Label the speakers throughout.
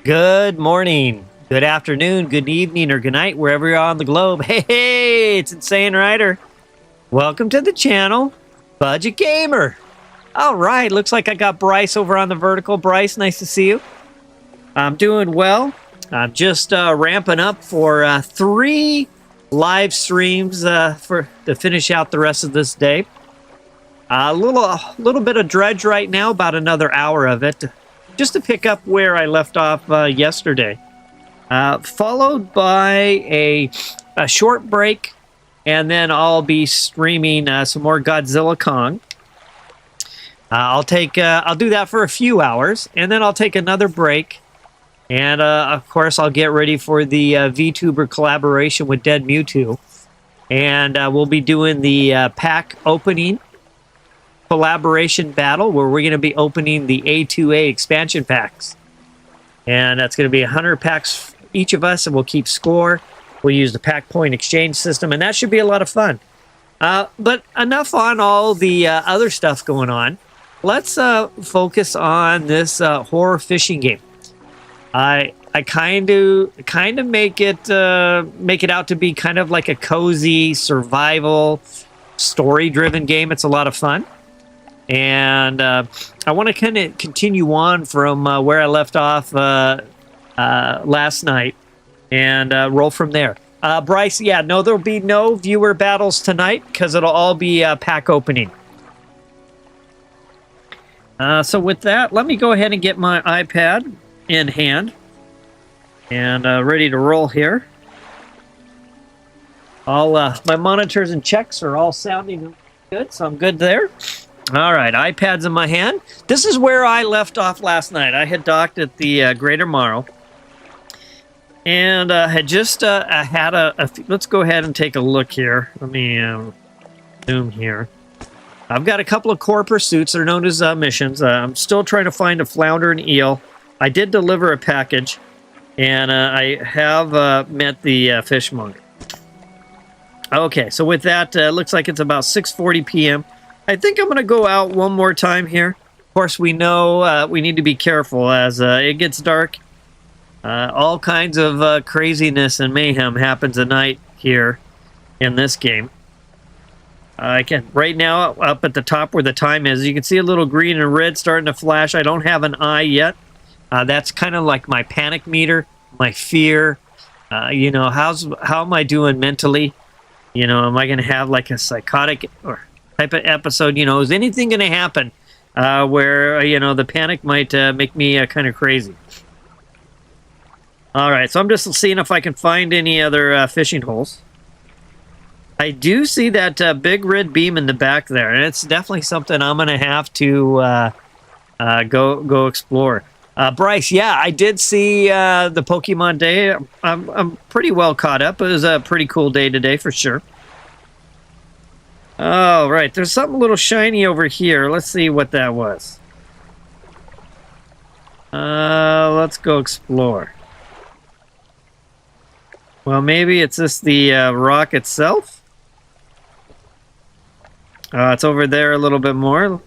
Speaker 1: Good morning, good afternoon, good evening, or good night, wherever you're on the globe. Hey, it's Insane Rider. Welcome to the channel, Budget Gamer. All right, looks like I got Bryce over on the vertical. Bryce, nice to see you. I'm doing well. I'm just ramping up for 3 live streams to finish out the rest of this day. A little bit of Dredge right now, about another hour of it, just to pick up where I left off yesterday. Followed by a short break, and then I'll be streaming some more Godzilla Kong. I'll do that for a few hours, and then I'll take another break. And of course, I'll get ready for the VTuber collaboration with Dead Mewtwo. And we'll be doing the pack opening collaboration battle, where we're going to be opening the A2A expansion packs. And that's going to be 100 packs each of us, and we'll keep score. We'll use the pack point exchange system, and that should be a lot of fun. But enough on all the other stuff going on. Let's focus on this horror fishing game. I kind of make it out to be kind of like a cozy survival story-driven game. It's a lot of fun. And I want to kind of continue on from where I left off last night and roll from there. Bryce, yeah, no, there'll be no viewer battles tonight because it'll all be pack opening. So with that, let me go ahead and get my iPad in hand and ready to roll here. All my monitors and checks are all sounding good, so I'm good there. All right, iPad's in my hand. This is where I left off last night. I had docked at the Greater Morrow, and had just had let's go ahead and take a look here. Let me zoom here. I've got a couple of core pursuits. They're known as missions. I'm still trying to find a flounder and eel. I did deliver a package, and I have met the fishmonger. Okay, so with that, looks like it's about 6:40 p.m. I think I'm going to go out one more time here. Of course, we know we need to be careful as it gets dark. All kinds of craziness and mayhem happens at night here in this game. Right now, up at the top where the time is, you can see a little green and red starting to flash. I don't have an eye yet. That's kind of like my panic meter, my fear. You know, how am I doing mentally? You know, am I going to have like a psychotic or type of episode? You know, is anything going to happen where, you know, the panic might make me kind of crazy? All right, so I'm just seeing if I can find any other fishing holes. I do see that big red beam in the back there, and it's definitely something I'm going to have to go explore. Bryce, yeah, I did see the Pokemon Day. I'm pretty well caught up. It was a pretty cool day today for sure. All right, there's something a little shiny over here. Let's see what that was. Let's go explore. Well, maybe it's just the rock itself. It's over there a little bit more.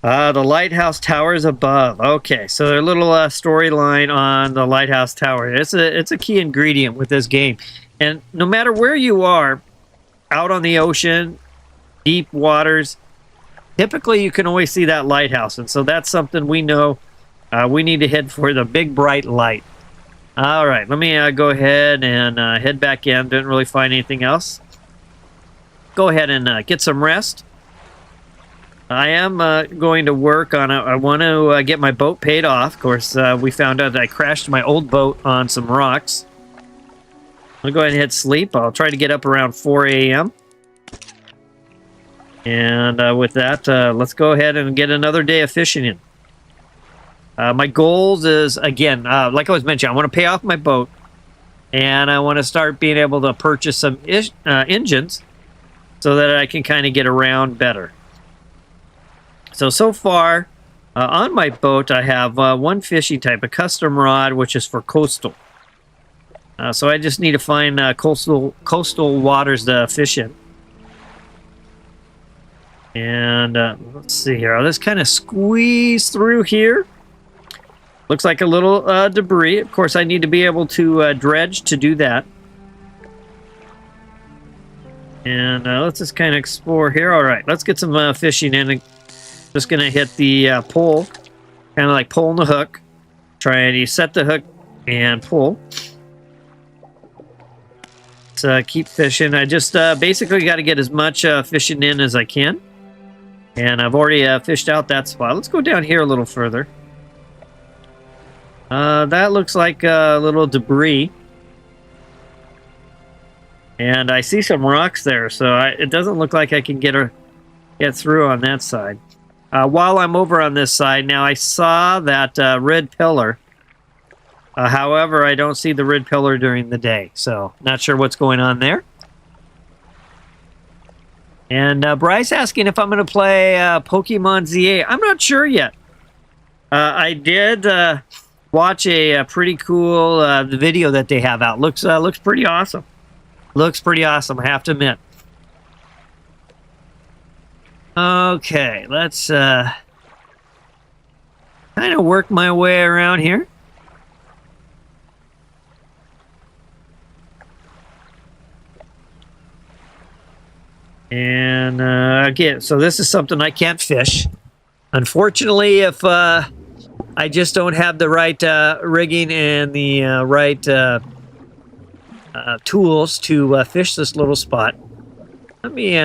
Speaker 1: The lighthouse towers above. Okay, so there's a little storyline on the lighthouse tower. It's a key ingredient with this game. And no matter where you are, out on the ocean, deep waters, typically you can always see that lighthouse. And so that's something we know we need to head for, the big bright light. All right, let me go ahead and head back in. Didn't really find anything else. Go ahead and get some rest. I am going to work on it. I want to get my boat paid off. Of course, we found out that I crashed my old boat on some rocks. I'll go ahead and hit sleep. I'll try to get up around 4 a.m. And with that, let's go ahead and get another day of fishing in. My goals is, again, like I was mentioning, I want to pay off my boat. And I want to start being able to purchase some engines so that I can kind of get around better. So far, on my boat, I have one fishing type, a custom rod, which is for coastal. So I just need to find coastal waters to fish in. And let's see here. I'll just kind of squeeze through here. Looks like a little debris. Of course, I need to be able to dredge to do that. And let's just kind of explore here. All right, let's get some fishing in. Just going to hit the pull, kind of like pulling the hook. Try to set the hook and pull. Let's keep fishing. I just basically got to get as much fishing in as I can. And I've already fished out that spot. Let's go down here a little further. That looks like a little debris. And I see some rocks there, so it doesn't look like I can get through on that side. While I'm over on this side, now I saw that red pillar. However, I don't see the red pillar during the day, so not sure what's going on there. And Bryce asking if I'm going to play Pokemon ZA. I'm not sure yet. I did watch a pretty cool video that they have out. Looks pretty awesome. Looks pretty awesome, I have to admit. Okay, let's kind of work my way around here. And again, so this is something I can't fish. Unfortunately, if I just don't have the right rigging and the right tools to fish this little spot. Let me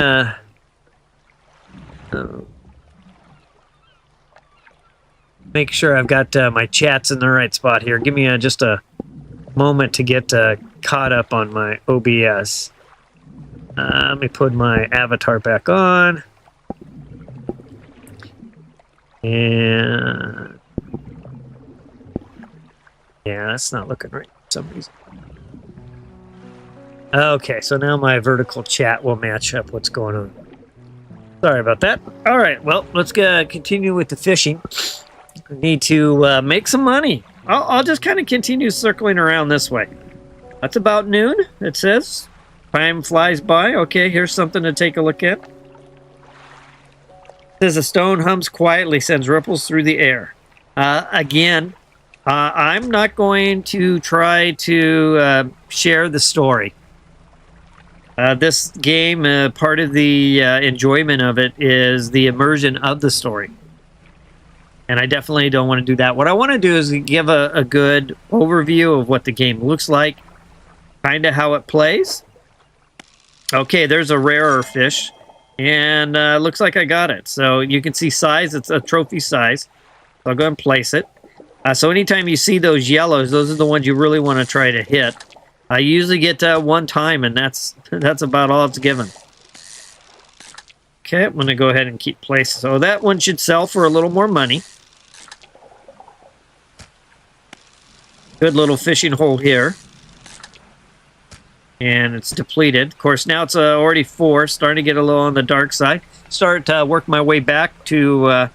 Speaker 1: make sure I've got my chats in the right spot here. Give me just a moment to get caught up on my OBS. Let me put my avatar back on. And yeah, that's not looking right for some reason. Okay, so now my vertical chat will match up what's going on. Sorry about that. All right, well, let's continue with the fishing. We need to make some money. I'll just kind of continue circling around this way. That's about noon, it says. Time flies by. Okay, here's something to take a look at. It says a stone hums quietly, sends ripples through the air. Again, I'm not going to try to share the story. This game, part of the enjoyment of it is the immersion of the story. And I definitely don't want to do that. What I want to do is give a good overview of what the game looks like, kind of how it plays. Okay, there's a rarer fish, and looks like I got it. So you can see size, it's a trophy size. So I'll go and place it. So anytime you see those yellows, those are the ones you really want to try to hit. I usually get one time, and that's about all it's given. Okay, I'm going to go ahead and keep placing. So that one should sell for a little more money. Good little fishing hole here. And it's depleted. Of course, now it's already 4, starting to get a little on the dark side. Start to work my way back to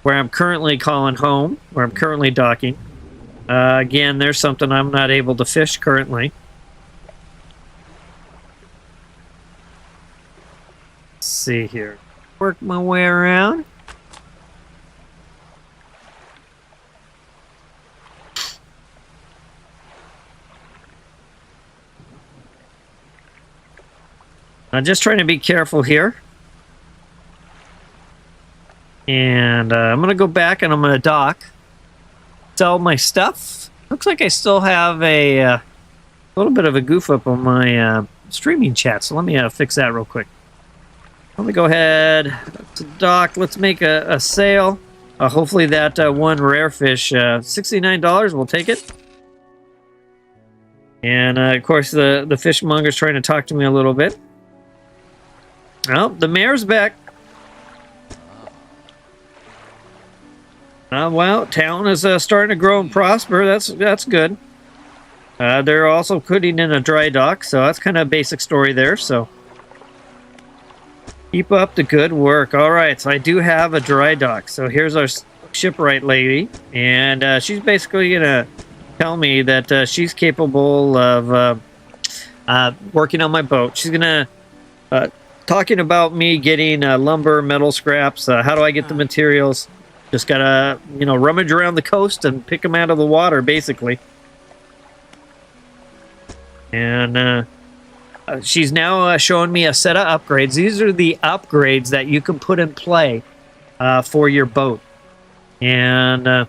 Speaker 1: where I'm currently calling home, where I'm currently docking. Again, there's something I'm not able to fish currently. Let's see here. Work my way around. I'm just trying to be careful here. And I'm going to go back and I'm going to dock. Sell my stuff. Looks like I still have a little bit of a goof up on my streaming chat. So let me fix that real quick. Let me go ahead to dock. Let's make a sale. Hopefully that one rare fish, $69, we'll take it. And of course the fishmonger's trying to talk to me a little bit. Well, the mayor's back. Well, town is starting to grow and prosper. That's good. They're also putting in a dry dock, so that's kind of a basic story there. So keep up the good work. All right, so I do have a dry dock. So here's our shipwright lady, and she's basically gonna tell me that she's capable of working on my boat. She's gonna talking about me getting lumber, metal scraps. How do I get the materials? Just gotta, you know, rummage around the coast and pick them out of the water, basically. And she's now showing me a set of upgrades. These are the upgrades that you can put in play for your boat. And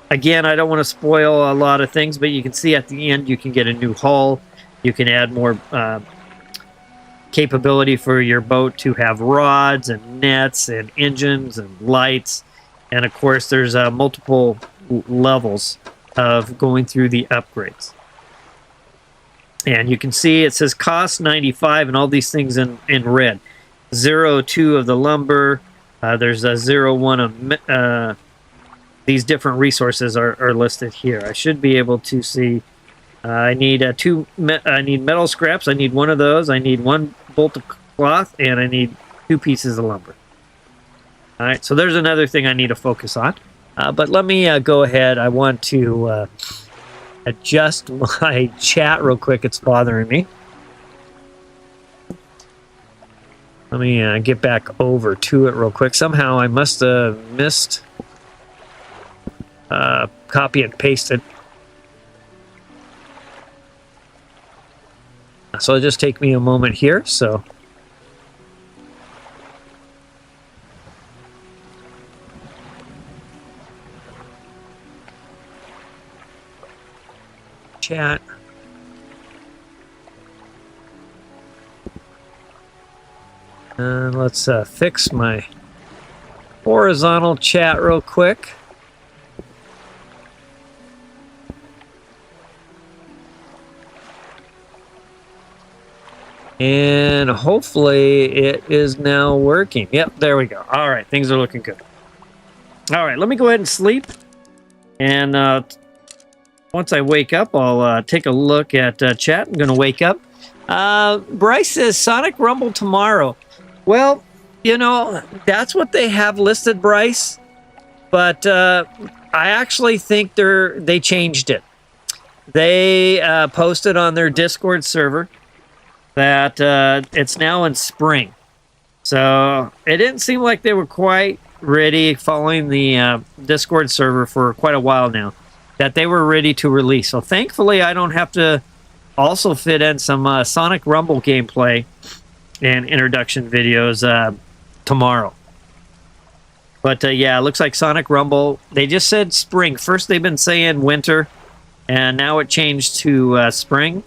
Speaker 1: again, I don't want to spoil a lot of things, but you can see at the end you can get a new hull. You can add more capability for your boat to have rods and nets and engines and lights. And of course, there's multiple levels of going through the upgrades. And you can see it says cost 95 and all these things in red. 0.2 of the lumber. There's a 0.1 of these different resources are listed here. I should be able to see. I need I need metal scraps. I need one of those. I need one bolt of cloth, and I need 2 pieces of lumber. All right, so there's another thing I need to focus on. But let me go ahead. I want to adjust my chat real quick. It's bothering me. Let me get back over to it real quick. Somehow I must have missed copy and paste it. So it'll just take me a moment here. So chat. And let's fix my horizontal chat real quick. And hopefully it is now working. Yep, there we go. All right, things are looking good. All right, let me go ahead and sleep. And once I wake up, I'll take a look at chat. I'm going to wake up. Bryce says Sonic Rumble tomorrow. Well, you know, that's what they have listed, Bryce. But I actually think they changed it. They posted on their Discord server that it's now in spring. So it didn't seem like they were quite ready, following the Discord server for quite a while now, that they were ready to release. So thankfully I don't have to also fit in some Sonic Rumble gameplay and introduction videos tomorrow. But yeah, it looks like Sonic Rumble, they just said spring. First they've been saying winter, and now it changed to spring.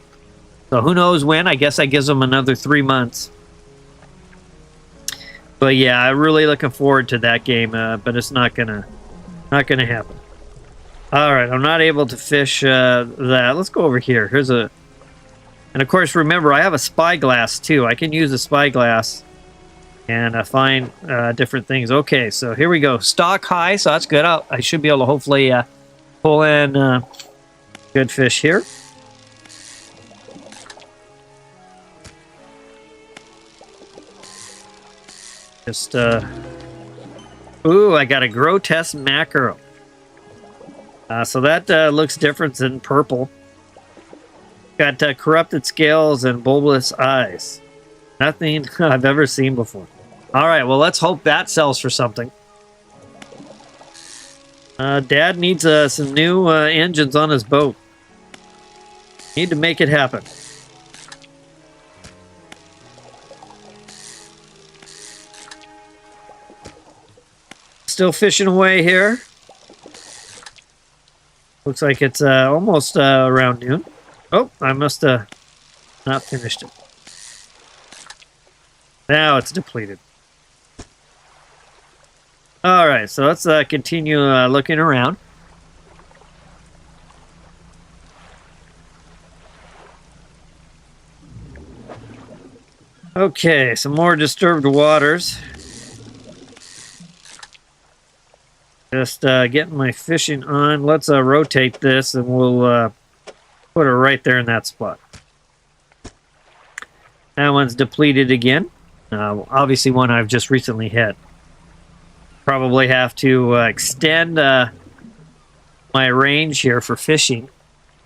Speaker 1: So who knows when? I guess that gives them another 3 months. But yeah, I'm really looking forward to that game, but it's not gonna happen. All right, I'm not able to fish that. Let's go over here. And of course, remember, I have a spyglass too. I can use a spyglass and find different things. Okay, so here we go. Stock high, so that's good. I should be able to hopefully pull in good fish here. Just, ooh, I got a grotesque mackerel. So that looks different than purple. Got corrupted scales and bulbous eyes. Nothing I've ever seen before. All right, well, let's hope that sells for something. Dad needs some new engines on his boat. Need to make it happen. Still fishing away here. Looks like it's almost around noon. Oh, I must have not finished it. Now it's depleted. All right, so let's continue looking around. Okay, some more disturbed waters. Just getting my fishing on. Let's rotate this, and we'll put her right there in that spot. That one's depleted again. Obviously one I've just recently hit. Probably have to extend my range here for fishing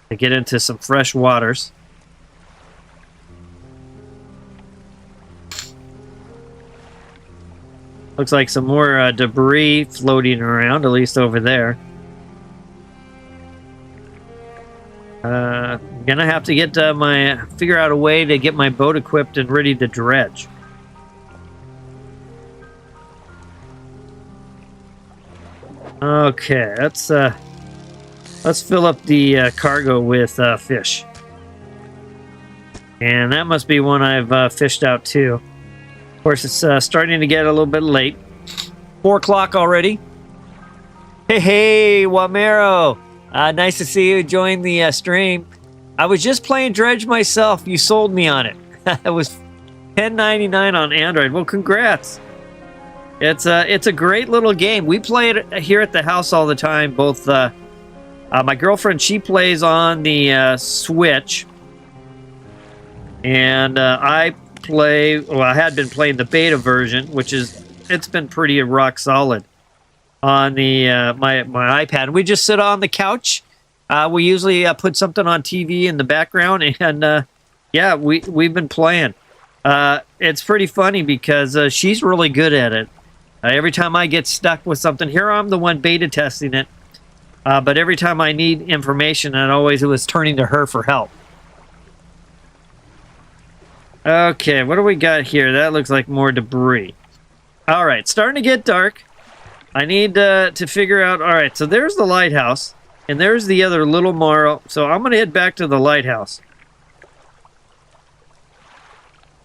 Speaker 1: to get into some fresh waters. Looks like some more debris floating around, at least over there. Gonna have to get figure out a way to get my boat equipped and ready to dredge. Okay, let's fill up the cargo with fish. And that must be one I've fished out too. Of course, it's starting to get a little bit late. 4 o'clock already. Hey, Wamero. Nice to see you join the stream. I was just playing Dredge myself. You sold me on it. It was $10.99 on Android. Well, congrats. It's a great little game. We play it here at the house all the time. Both my girlfriend, she plays on the Switch, and I play. Well, I had been playing the beta version, which it's been pretty rock solid on the my iPad. We just sit on the couch. We usually put something on TV in the background, and yeah, we've been playing. It's pretty funny because she's really good at it. Every time I get stuck with something, here I'm the one beta testing it, but every time I need information, it was turning to her for help. Okay, what do we got here? That looks like more debris. All right, starting to get dark. I need to figure out... All right, so there's the lighthouse, and there's the other little marl. So I'm going to head back to the lighthouse.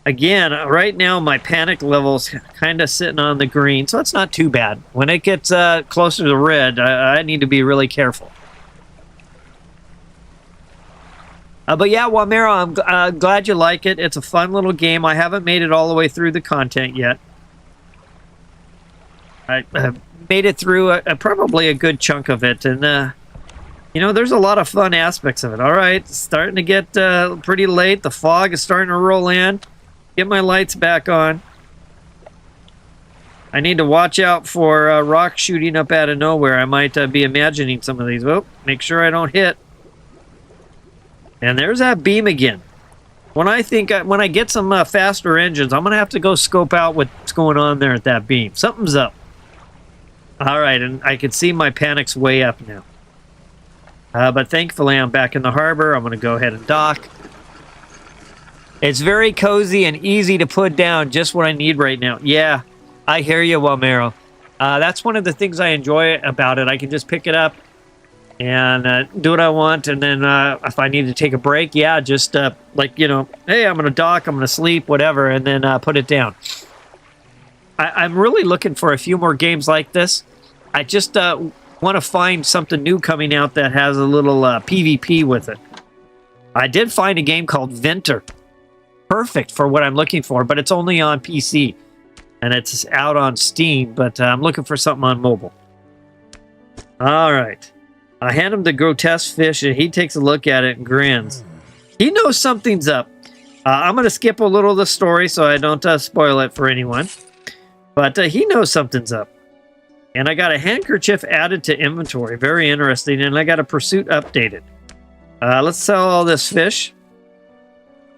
Speaker 1: Again, right now my panic level's kind of sitting on the green, so it's not too bad. When it gets closer to red, I need to be really careful. But yeah, Wamero, I'm glad you like it. It's a fun little game. I haven't made it all the way through the content yet. I made it through probably a good chunk of it, and you know, there's a lot of fun aspects of it. All right, it's starting to get pretty late. The fog is starting to roll in. Get my lights back on. I need to watch out for rocks shooting up out of nowhere. I might be imagining some of these. Oh, make sure I don't hit. And there's that beam again. When I get some faster engines, I'm going to have to go scope out what's going on there at that beam. Something's up. All right, and I can see my panic's way up now. But thankfully, I'm back in the harbor. I'm going to go ahead and dock. It's very cozy and easy to put down, just what I need right now. Yeah, I hear you, Wamero. That's one of the things I enjoy about it. I can just pick it up and do what I want, and then if I need to take a break, yeah, just like, you know, hey, I'm going to dock, I'm going to sleep, whatever, and then put it down. I'm really looking for a few more games like this. I just want to find something new coming out that has a little PvP with it. I did find a game called Vinter. Perfect for what I'm looking for, but it's only on PC, and it's out on Steam, but I'm looking for something on mobile. All right. I hand him the grotesque fish, and he takes a look at it and grins. He knows something's up. I'm going to skip a little of the story so I don't spoil it for anyone, but he knows something's up. And I got a handkerchief added to inventory. Very interesting, and I got a pursuit updated. Let's sell all this fish.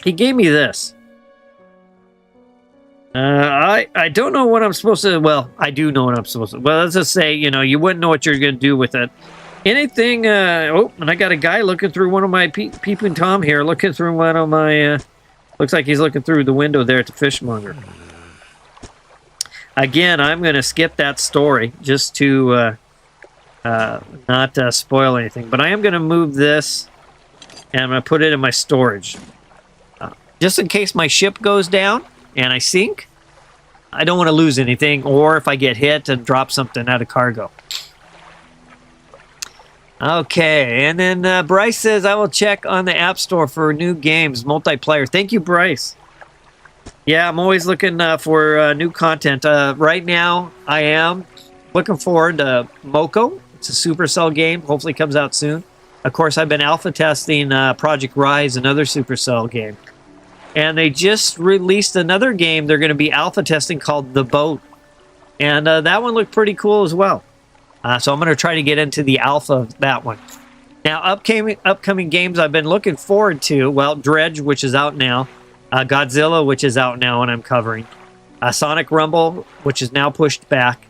Speaker 1: He gave me this. I don't know what I'm supposed to... Well, I do know what I'm supposed to... Well, let's just say, you know, you wouldn't know what you're going to do with it. Anything... oh, and I got a guy looking through one of my... Peeping Tom here, looking through one of my... looks like he's looking through the window there at the fishmonger. Again, I'm going to skip that story just to not spoil anything. But I am going to move this, and I'm going to put it in my storage. Just in case my ship goes down and I sink, I don't want to lose anything, or if I get hit and drop something out of cargo. Okay, and then Bryce says, I will check on the App Store for new games, multiplayer. Thank you, Bryce. Yeah, I'm always looking for new content. Right now, I am looking forward to Moko. It's a Supercell game. Hopefully it comes out soon. Of course, I've been alpha testing Project Rise, another Supercell game. And they just released another game they're going to be alpha testing called The Boat. And that one looked pretty cool as well. So I'm going to try to get into the alpha of that one. Now, upcoming games I've been looking forward to, well, Dredge, which is out now. Godzilla, which is out now and I'm covering. Sonic Rumble, which is now pushed back.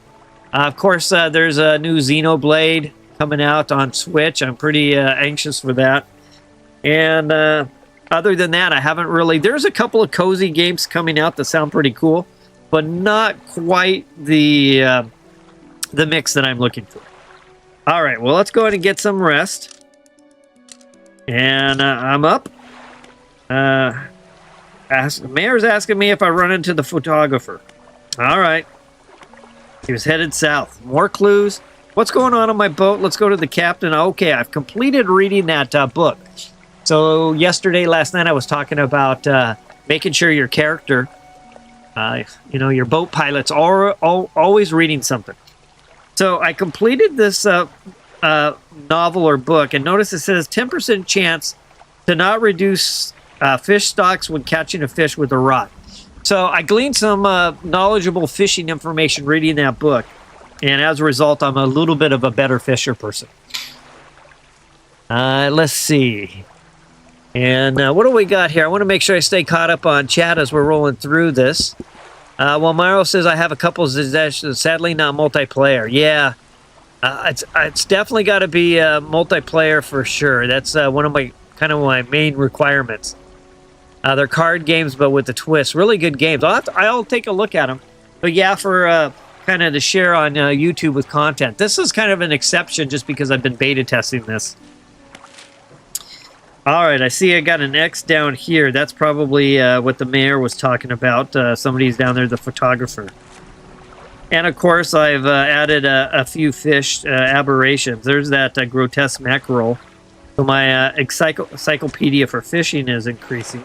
Speaker 1: Of course, there's a new Xenoblade coming out on Switch. I'm pretty anxious for that. And other than that, I haven't really... There's a couple of cozy games coming out that sound pretty cool, but not quite the mix that I'm looking for. All right, well, let's go ahead and get some rest. And I'm up. Mayor's asking me if I run into the photographer. All right. He was headed south. More clues. What's going on my boat? Let's go to the captain. Okay, I've completed reading that book. So last night I was talking about making sure your character, your boat pilot's always reading something. So I completed this novel or book, and notice it says 10% chance to not reduce fish stocks when catching a fish with a rod. So I gleaned some knowledgeable fishing information reading that book, and as a result, I'm a little bit of a better fisher person. Let's see. And what do we got here? I want to make sure I stay caught up on chat as we're rolling through this. Well, Mario says I have a couple of suggestions, sadly not multiplayer. Yeah, it's definitely got to be multiplayer for sure. That's one of my main requirements. They're card games, but with a twist. Really good games. I'll take a look at them. But yeah, for kind of to share on YouTube with content. This is kind of an exception just because I've been beta testing this. All right, I see I got an X down here. That's probably what the mayor was talking about. Somebody's down there, the photographer. And of course, I've added a few fish aberrations. There's that grotesque mackerel. So my encyclopedia for fishing is increasing.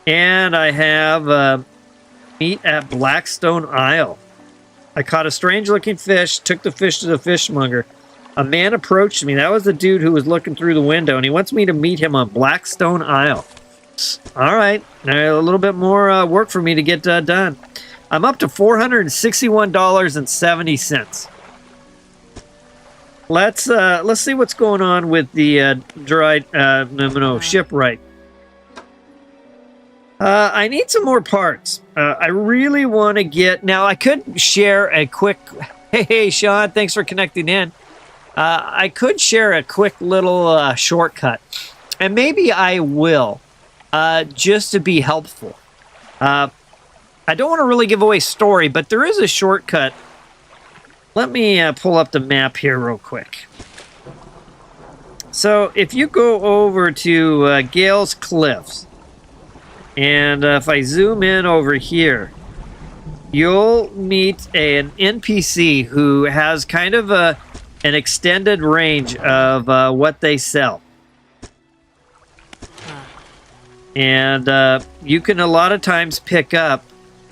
Speaker 1: And I have meat at Blackstone Isle. I caught a strange-looking fish, took the fish to the fishmonger. A man approached me. That was the dude who was looking through the window, and he wants me to meet him on Blackstone Isle. All right, a little bit more work for me to get done. I'm up to $461.70. Let's see what's going on with the shipwright. I need some more parts. I really want to get... Now, I could share a quick... Hey, Sean, thanks for connecting in. I could share a quick little shortcut. And maybe I will, just to be helpful. I don't want to really give away story, but there is a shortcut. Let me pull up the map here real quick. So, if you go over to Gale's Cliffs... And if I zoom in over here, you'll meet an NPC who has kind of an extended range of what they sell. And you can a lot of times pick up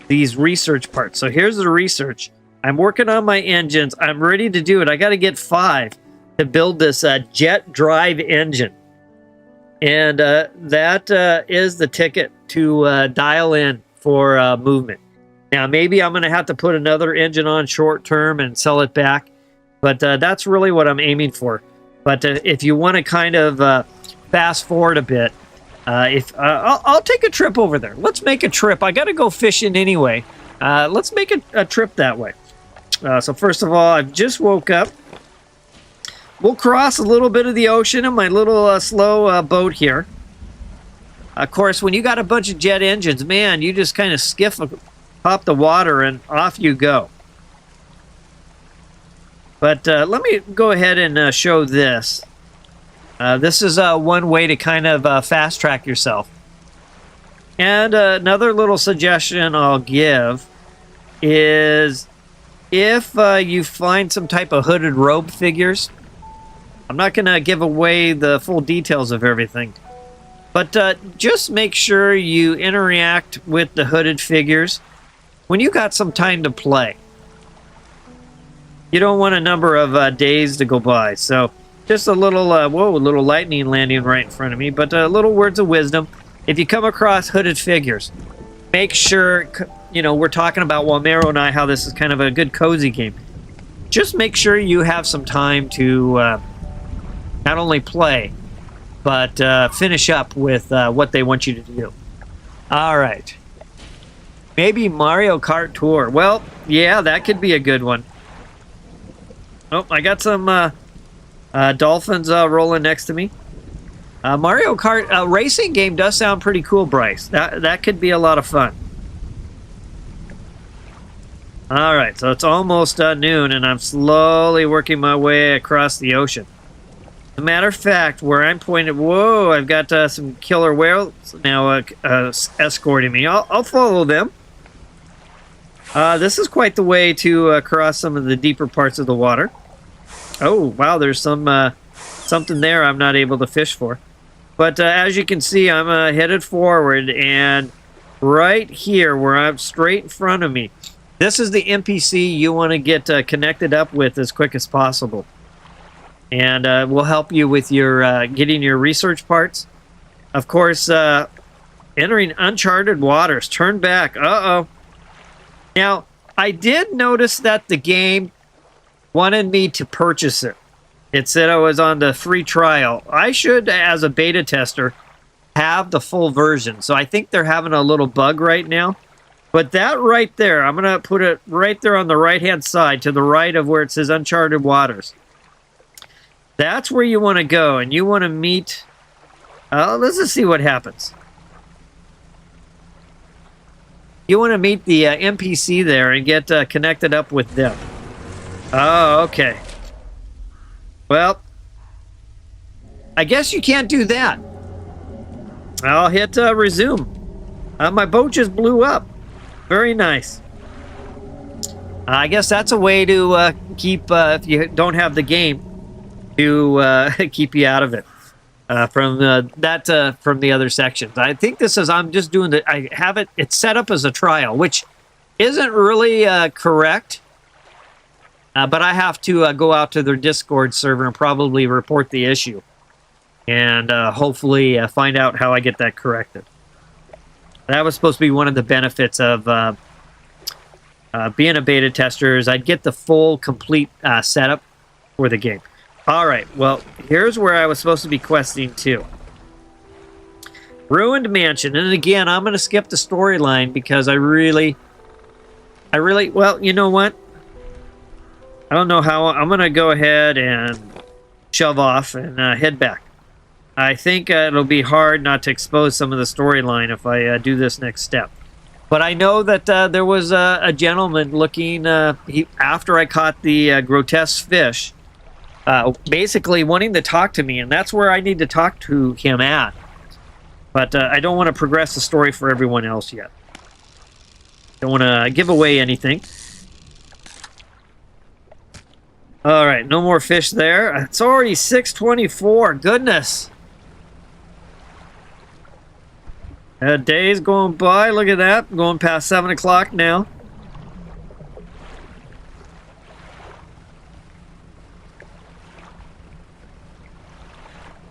Speaker 1: these research parts. So here's the research. I'm working on my engines. I'm ready to do it. I got to get 5 to build this jet drive engine. And that is the ticket to dial in for movement. Now, maybe I'm going to have to put another engine on short term and sell it back. But that's really what I'm aiming for. But if you want to kind of fast forward a bit, I'll take a trip over there. Let's make a trip. I got to go fishing anyway. Let's make a trip that way. So first of all, I've just woke up. We'll cross a little bit of the ocean in my little slow boat here. Of course, when you got a bunch of jet engines, man, you just kind of pop the water and off you go. But let me go ahead and show this. This is one way to kind of fast track yourself. And another little suggestion I'll give is if you find some type of hooded robe figures, I'm not going to give away the full details of everything, but just make sure you interact with the hooded figures when you got some time to play. You don't want a number of days to go by, so just a little, a little lightning landing right in front of me, but little words of wisdom. If you come across hooded figures, make sure, we're talking about, Mero and I, how this is kind of a good cozy game. Just make sure you have some time to not only play, but finish up with what they want you to do. All right. Maybe Mario Kart Tour. Well, yeah, that could be a good one. Oh, I got some dolphins rolling next to me. Mario Kart racing game does sound pretty cool, Bryce. That could be a lot of fun. All right, so it's almost noon, and I'm slowly working my way across the ocean. As a matter of fact, where I'm pointed, whoa, I've got some killer whales now escorting me. I'll follow them. This is quite the way to cross some of the deeper parts of the water. Oh, wow, there's some something there I'm not able to fish for. But as you can see, I'm headed forward, and right here, where I'm straight in front of me, this is the NPC you want to get connected up with as quick as possible. And we'll help you with your getting your research parts. Of course, entering uncharted waters. Turn back. Uh-oh. Now, I did notice that the game wanted me to purchase it. It said I was on the free trial. I should, as a beta tester, have the full version. So I think they're having a little bug right now. But that right there, I'm going to put it right there on the right-hand side to the right of where it says Uncharted Waters. That's where you want to go, and you want to meet... let's just see what happens. You want to meet the NPC there and get connected up with them. Oh, okay. Well, I guess you can't do that. I'll hit resume. My boat just blew up. Very nice. I guess that's a way to keep, if you don't have the game, to keep you out of it from the other sections. I think this is, I'm just doing the, I have it, it's set up as a trial, which isn't really correct. But I have to go out to their Discord server and probably report the issue. And hopefully find out how I get that corrected. That was supposed to be one of the benefits of being a beta tester, is I'd get the full, complete setup for the game. All right, well, here's where I was supposed to be questing to. Ruined Mansion. And again, I'm going to skip the storyline because I really, well, you know what? I don't know how. I'm going to go ahead and shove off and head back. I think it'll be hard not to expose some of the storyline if I do this next step. But I know that there was a gentleman looking, after I caught the grotesque fish, basically wanting to talk to me, and that's where I need to talk to him at. But I don't want to progress the story for everyone else yet. Don't want to give away anything. All right, no more fish there. It's already 6:24. Goodness. Days going by. Look at that. Going past 7 o'clock now.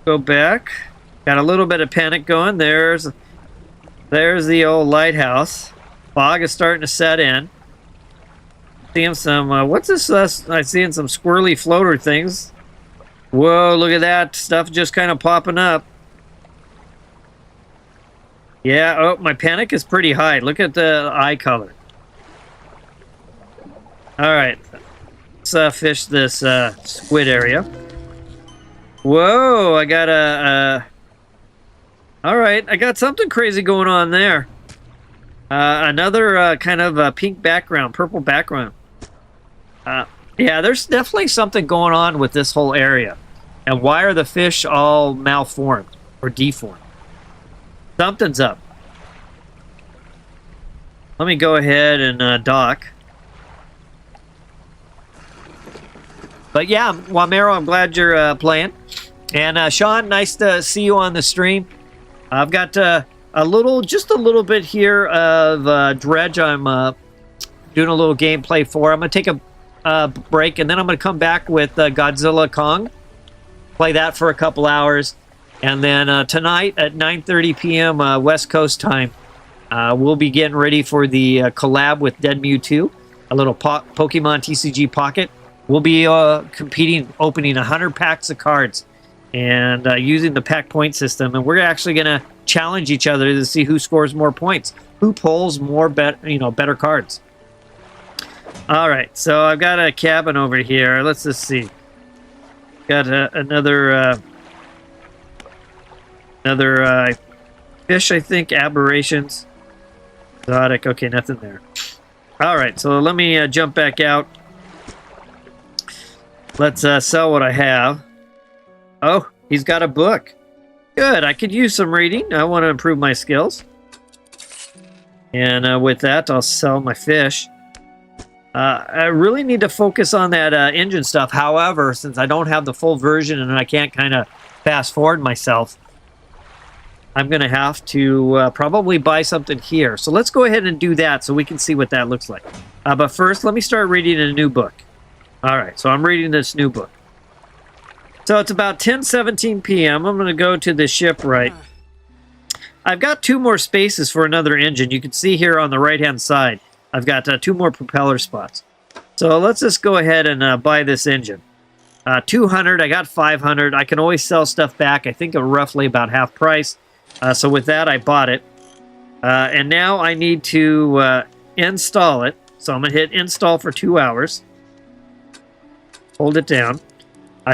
Speaker 1: Go back. Got a little bit of panic going. There's the old lighthouse. Fog is starting to set in. Seeing some, what's this? I'm seeing some squirrely floater things. Whoa, look at that. Stuff just kind of popping up. Yeah, oh, my panic is pretty high. Look at the eye color. All right. Let's fish this squid area. Whoa, I got all right, I got something crazy going on there. Another kind of pink background, purple background. Yeah, there's definitely something going on with this whole area. And why are the fish all malformed or deformed? Something's up. Let me go ahead and dock. But yeah, Wamero, I'm glad you're playing. And Sean, nice to see you on the stream. I've got just a little bit here of Dredge. I'm doing a little gameplay for. I'm going to take a break, and then I'm going to come back with Godzilla Kong. Play that for a couple hours. And then tonight at 9:30 p.m. West Coast time, we'll be getting ready for the collab with Dead Mew 2, a little Pokemon TCG Pocket. We'll be competing, opening 100 packs of cards and using the pack point system, and we're actually going to challenge each other to see who scores more points, who pulls more better cards. All right, so I've got a cabin over here. Let's just see. Got another fish, I think. Aberrations, exotic. Okay, nothing there. All right, so let me jump back out. Let's sell what I have. Oh, he's got a book. Good, I could use some reading. I want to improve my skills. And with that, I'll sell my fish. I really need to focus on that engine stuff. However, since I don't have the full version and I can't kind of fast forward myself, I'm going to have to probably buy something here. So let's go ahead and do that so we can see what that looks like. But first, let me start reading a new book. All right, so I'm reading this new book. So it's about 10:17 p.m. I'm going to go to the shipwright. I've got 2 more spaces for another engine. You can see here on the right-hand side, I've got 2 more propeller spots. So let's just go ahead and buy this engine. 200, I got 500. I can always sell stuff back. I think roughly about half price. So with that, I bought it. And now I need to install it. So I'm going to hit install for 2 hours. Hold it down.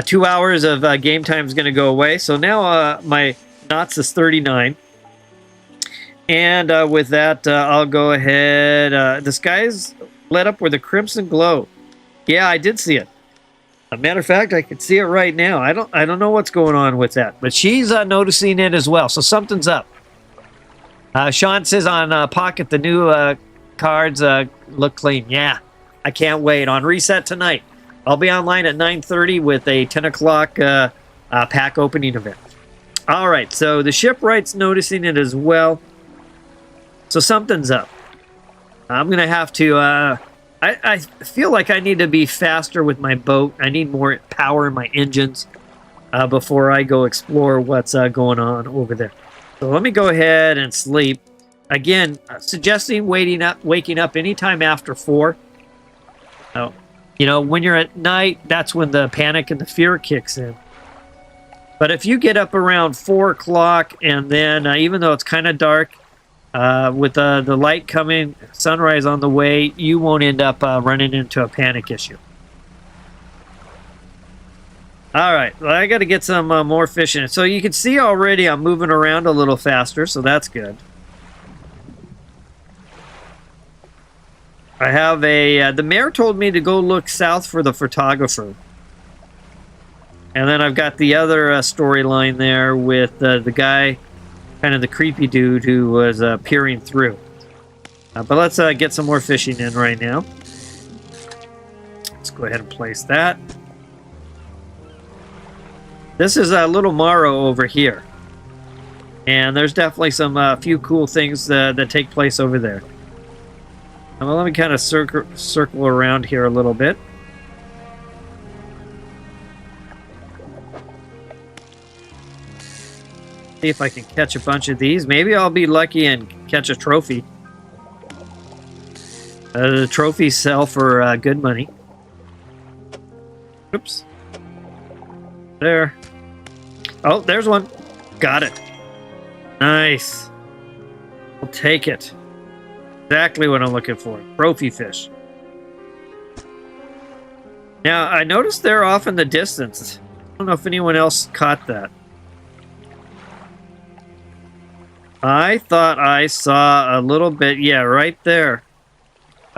Speaker 1: 2 hours of game time is going to go away. So now my knots is 39. And with that, I'll go ahead. The sky's lit up with a crimson glow. Yeah, I did see it. As a matter of fact, I can see it right now. I don't know what's going on with that, but she's noticing it as well. So something's up. Sean says on Pocket, the new cards look clean. Yeah, I can't wait. On reset tonight, I'll be online at 9:30 with a 10 o'clock pack opening event. All right, so the shipwright's noticing it as well. So something's up. I'm going to have to... I feel like I need to be faster with my boat. I need more power in my engines before I go explore what's going on over there. So let me go ahead and sleep. Again, suggesting waking up anytime after 4. Oh, when you're at night, that's when the panic and the fear kicks in. But if you get up around 4 o'clock and then, even though it's kind of dark, with the light coming, sunrise on the way, you won't end up running into a panic issue. All right, well, I got to get some more fish in. So you can see already I'm moving around a little faster, so that's good. I have the mayor told me to go look south for the photographer. And then I've got the other storyline there with the guy, kind of the creepy dude who was peering through. But let's get some more fishing in right now. Let's go ahead and place that. This is Little Morrow over here. And there's definitely some few cool things that take place over there. Well, let me kind of circle around here a little bit. See if I can catch a bunch of these. Maybe I'll be lucky and catch a trophy. The trophies sell for good money. Oops. There. Oh, there's one. Got it. Nice. I'll take it. Exactly what I'm looking for. Trophy fish. Now, I noticed they're off in the distance. I don't know if anyone else caught that. I thought I saw a little bit, yeah, right there.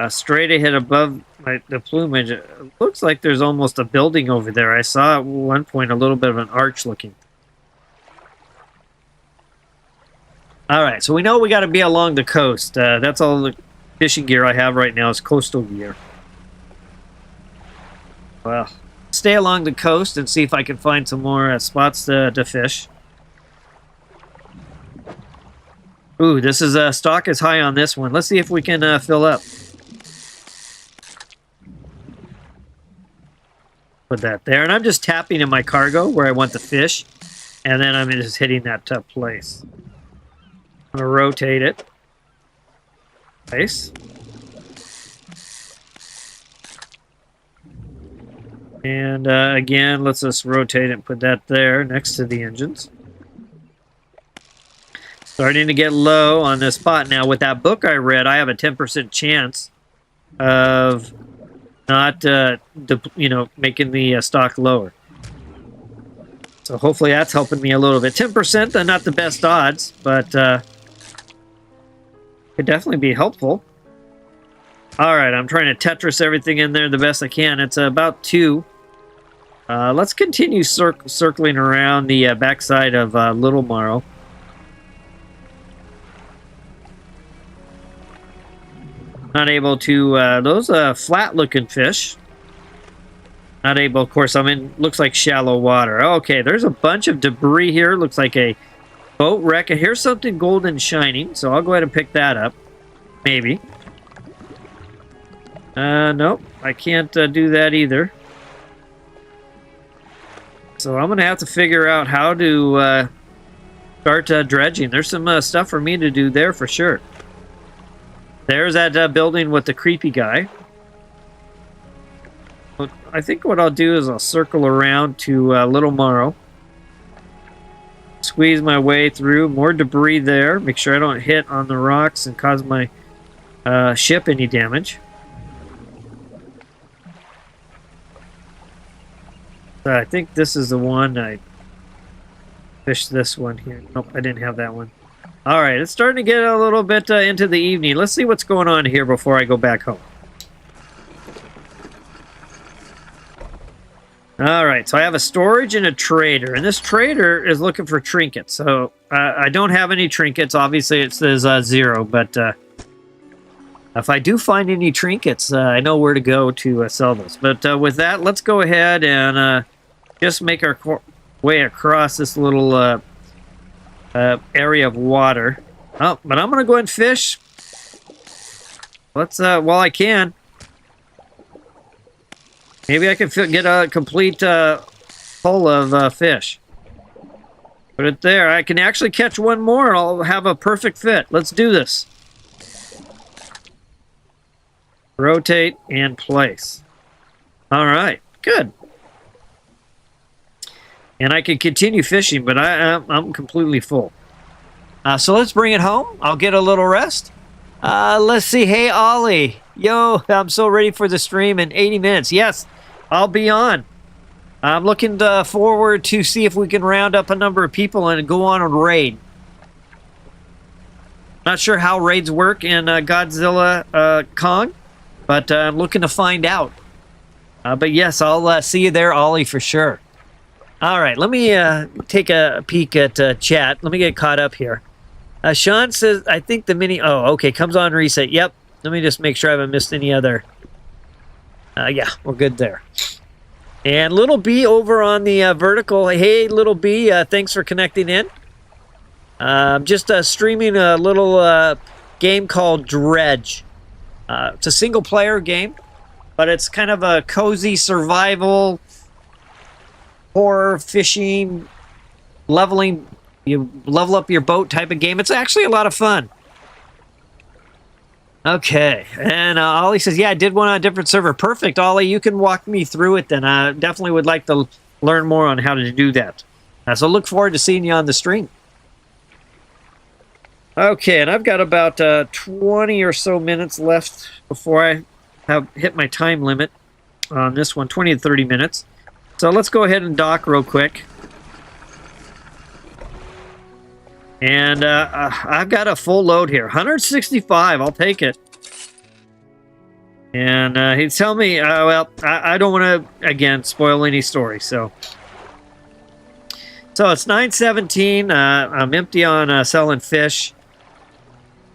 Speaker 1: Straight ahead above the plumage. It looks like there's almost a building over there. I saw at one point a little bit of an arch looking. All right, so we know we got to be along the coast. That's all the fishing gear I have right now is coastal gear. Well, stay along the coast and see if I can find some more spots to fish. Ooh, this is stock is high on this one. Let's see if we can fill up. Put that there, and I'm just tapping in my cargo where I want the fish, and then I'm just hitting that place. I'm gonna rotate it. Nice. And again, let's just rotate it and put that there next to the engines. Starting to get low on this spot. Now, with that book I read, I have a 10% chance of not, making the stock lower. So hopefully that's helping me a little bit. 10%, they're not the best odds, but could definitely be helpful. All right, I'm trying to Tetris everything in there the best I can. It's about 2. Let's continue circling around the backside of Little Morrow. Not able to, those flat-looking fish. Not able, of course, I'm in, looks like shallow water. Okay, there's a bunch of debris here. Looks like a boat wreck. And here's something golden shining, so I'll go ahead and pick that up. Maybe. Nope, I can't do that either. So I'm going to have to figure out how to start dredging. There's some stuff for me to do there for sure. There's that building with the creepy guy. I think what I'll do is I'll circle around to Little Morrow. Squeeze my way through. More debris there. Make sure I don't hit on the rocks and cause my ship any damage. I think this is the one. I fished this one here. Nope, I didn't have that one. All right, it's starting to get a little bit into the evening. Let's see what's going on here before I go back home. All right, so I have a storage and a trader, and this trader is looking for trinkets. So I don't have any trinkets. Obviously, it says 0, but if I do find any trinkets, I know where to go to sell those. But with that, let's go ahead and just make our way across this little area of water. Oh, but I'm going to go ahead and fish. Let's, while I can. Maybe I can get a complete full of fish. Put it there. I can actually catch one more. I'll have a perfect fit. Let's do this. Rotate and place. All right, good. And I can continue fishing, but I'm completely full. So let's bring it home. I'll get a little rest. Let's see. Hey, Ollie. Yo, I'm so ready for the stream in 80 minutes. Yes, I'll be on. I'm looking forward to see if we can round up a number of people and go on a raid. Not sure how raids work in Godzilla Kong, but I'm looking to find out. But yes, I'll see you there, Ollie, for sure. All right, let me take a peek at chat. Let me get caught up here. Sean says, I think the mini... Oh, okay, comes on reset. Yep, let me just make sure I haven't missed any other... yeah, we're good there. And Little B over on the vertical. Hey, Little B, thanks for connecting in. Just streaming a little game called Dredge. It's a single-player game, but it's kind of a cozy survival... horror, fishing, leveling, you level up your boat type of game. It's actually a lot of fun. Okay, and Ollie says, yeah, I did one on a different server. Perfect, Ollie. You can walk me through it then. I definitely would like to learn more on how to do that. So look forward to seeing you on the stream. Okay, and I've got about 20 or so minutes left before I have hit my time limit on this one, 20 to 30 minutes. So let's go ahead and dock real quick. And I've got a full load here. 165, I'll take it. And he'd tell me, well, I don't want to, again, spoil any story. So it's 9:17. I'm empty on selling fish.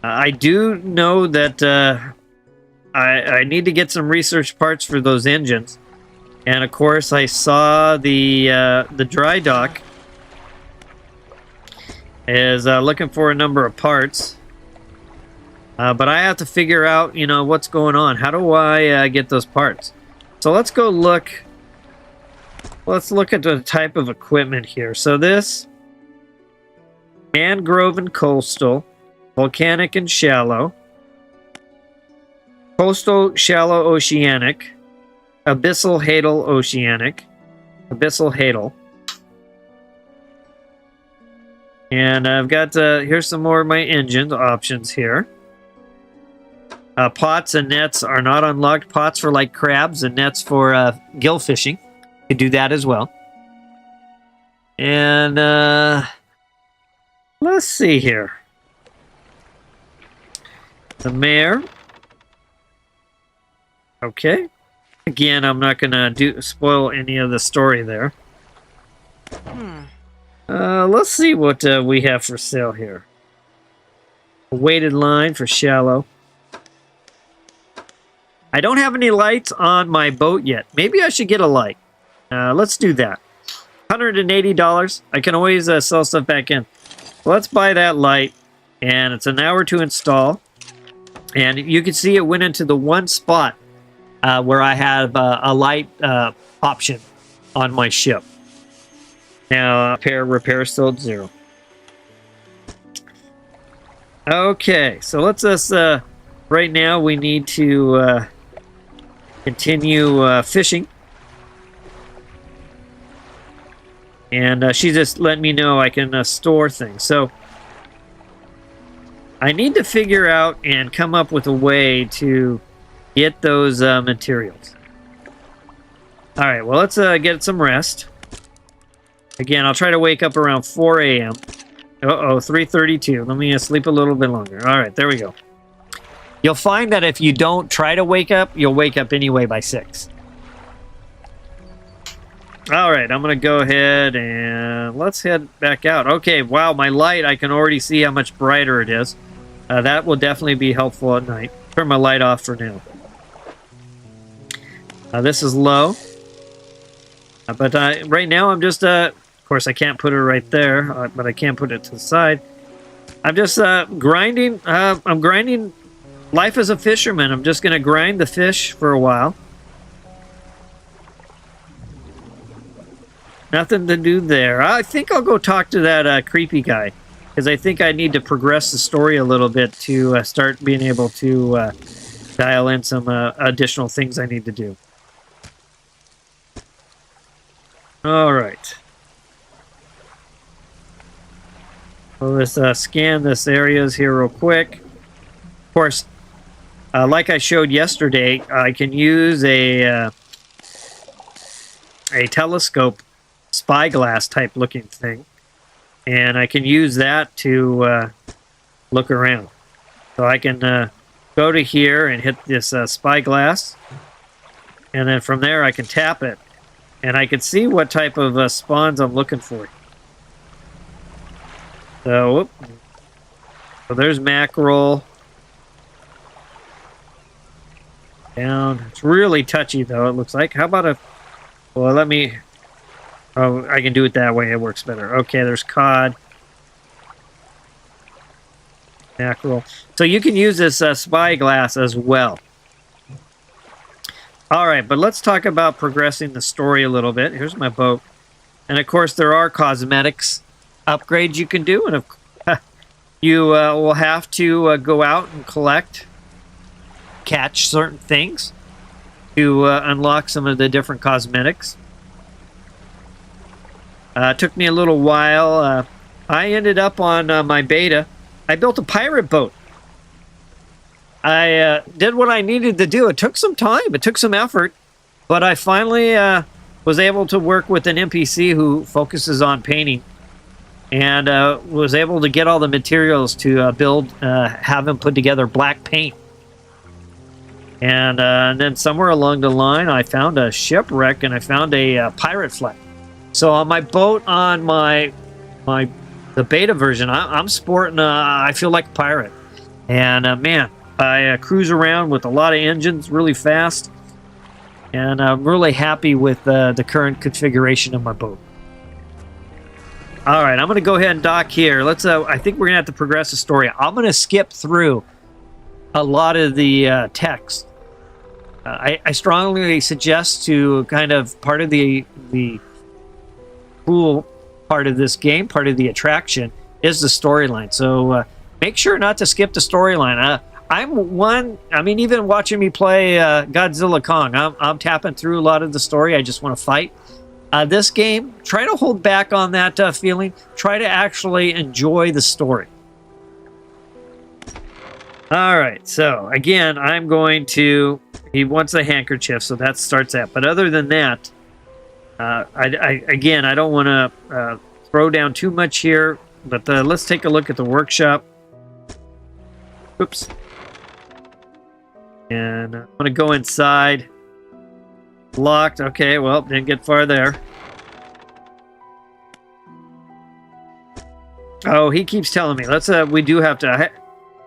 Speaker 1: I do know that I need to get some research parts for those engines. And of course, I saw the dry dock is looking for a number of parts. But I have to figure out, you know, what's going on. How do I get those parts? So let's go look. Let's look at the type of equipment here. So this, mangrove and coastal, volcanic and shallow, coastal, shallow, oceanic, Abyssal Hadal Oceanic. Abyssal Hadal. And I've got, here's some more of my engine options here. Pots and nets are not unlocked. Pots for like crabs and nets for gill fishing. You can do that as well. And let's see here. The mare. Okay. Again, I'm not going to spoil any of the story there. Let's see what we have for sale here. A weighted line for shallow. I don't have any lights on my boat yet. Maybe I should get a light. Let's do that. $180. I can always sell stuff back in. Let's buy that light. And it's an hour to install. And you can see it went into the one spot where I have a light option on my ship. Now, repair still at 0. Okay, so let's just, right now we need to continue fishing. And she just let me know I can store things. So, I need to figure out and come up with a way to get those materials. Alright, well, let's get some rest. Again, I'll try to wake up around 4 a.m. Uh-oh, 3:32. Let me sleep a little bit longer. All right, there we go. You'll find that if you don't try to wake up, you'll wake up anyway by 6. All right, I'm going to go ahead and let's head back out. Okay, wow, my light, I can already see how much brighter it is. That will definitely be helpful at night. Turn my light off for now. This is low. But right now, I'm just, of course, I can't put it right there, but I can put it to the side. I'm just grinding. I'm grinding life as a fisherman. I'm just going to grind the fish for a while. Nothing to do there. I think I'll go talk to that creepy guy, because I think I need to progress the story a little bit to start being able to dial in some additional things I need to do. All right. So let's scan this areas here real quick. Of course, like I showed yesterday, I can use a telescope spyglass type looking thing, and I can use that to look around. So I can go to here and hit this spyglass, and then from there I can tap it. And I can see what type of spawns I'm looking for. So there's mackerel. Down. It's really touchy, though, it looks like. How about well, let me... Oh, I can do it that way. It works better. Okay, there's cod. Mackerel. So you can use this spyglass as well. All right, but let's talk about progressing the story a little bit. Here's my boat. And, of course, there are cosmetics upgrades you can do. And you will have to go out and catch certain things to unlock some of the different cosmetics. It took me a little while. I ended up on my beta. I built a pirate boat. I did what I needed to do. It took some time. It took some effort. But I finally was able to work with an NPC who focuses on painting. And was able to get all the materials to have him put together black paint. And then somewhere along the line, I found a shipwreck and I found a pirate flag. So on my boat, on the beta version, I'm sporting, I feel like a pirate. And man, I cruise around with a lot of engines really fast, and I'm really happy with the current configuration of my boat. All right, I'm going to go ahead and dock here. Let's. I think we're going to have to progress the story. I'm going to skip through a lot of the text. I strongly suggest to kind of part of the cool part of this game, part of the attraction, is the storyline. So make sure not to skip the storyline. I mean, even watching me play Godzilla Kong, I'm tapping through a lot of the story. I just want to fight. This game, try to hold back on that feeling. Try to actually enjoy the story. All right, so again, I'm going to... He wants a handkerchief, so that starts that. But other than that, again, I don't want to throw down too much here. But let's take a look at the workshop. Oops. And I'm going to go inside. Locked. Okay, well, didn't get far there. Oh, he keeps telling me. Let's. We do have to...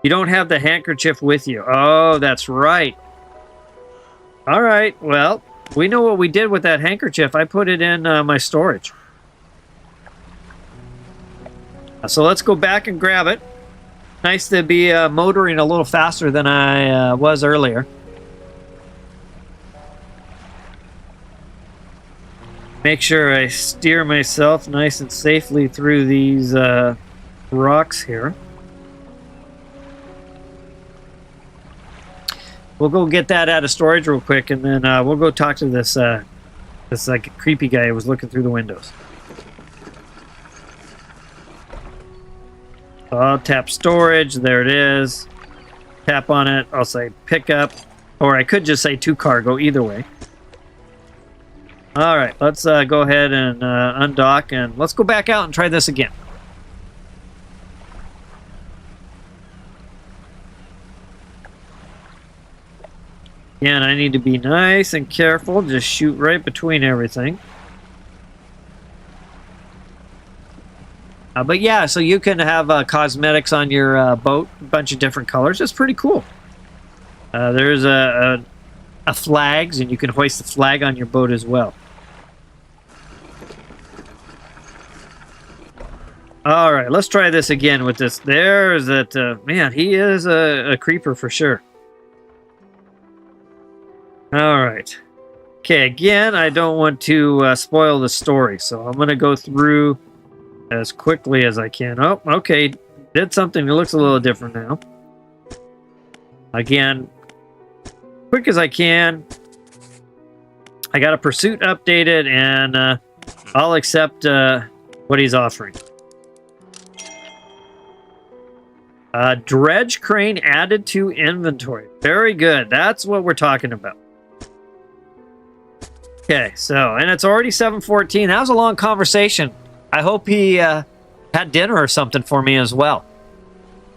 Speaker 1: You don't have the handkerchief with you. Oh, that's right. All right, well, we know what we did with that handkerchief. I put it in my storage. So let's go back and grab it. Nice to be motoring a little faster than I was earlier. Make sure I steer myself nice and safely through these rocks here. We'll go get that out of storage real quick, and then we'll go talk to this like creepy guy who was looking through the windows. So I'll tap storage. There it is. Tap on it. I'll say pick up, or I could just say to cargo. Either way. All right, let's go ahead and undock, and let's go back out and try this again. Again, I need to be nice and careful. Just shoot right between everything. But yeah, so you can have cosmetics on your boat, a bunch of different colors. It's pretty cool. There's a flags, and you can hoist the flag on your boat as well. All right, let's try this again with this. There's that. Man, he is a creeper for sure. All right. Okay, again, I don't want to spoil the story, so I'm going to go through as quickly as I can. Oh, okay. Did something that looks a little different now. Again, quick as I can. I got a pursuit updated, and I'll accept what he's offering. Dredge crane added to inventory. Very good. That's what we're talking about. Okay, so, and it's already 7:14. That was a long conversation. I hope he had dinner or something for me as well.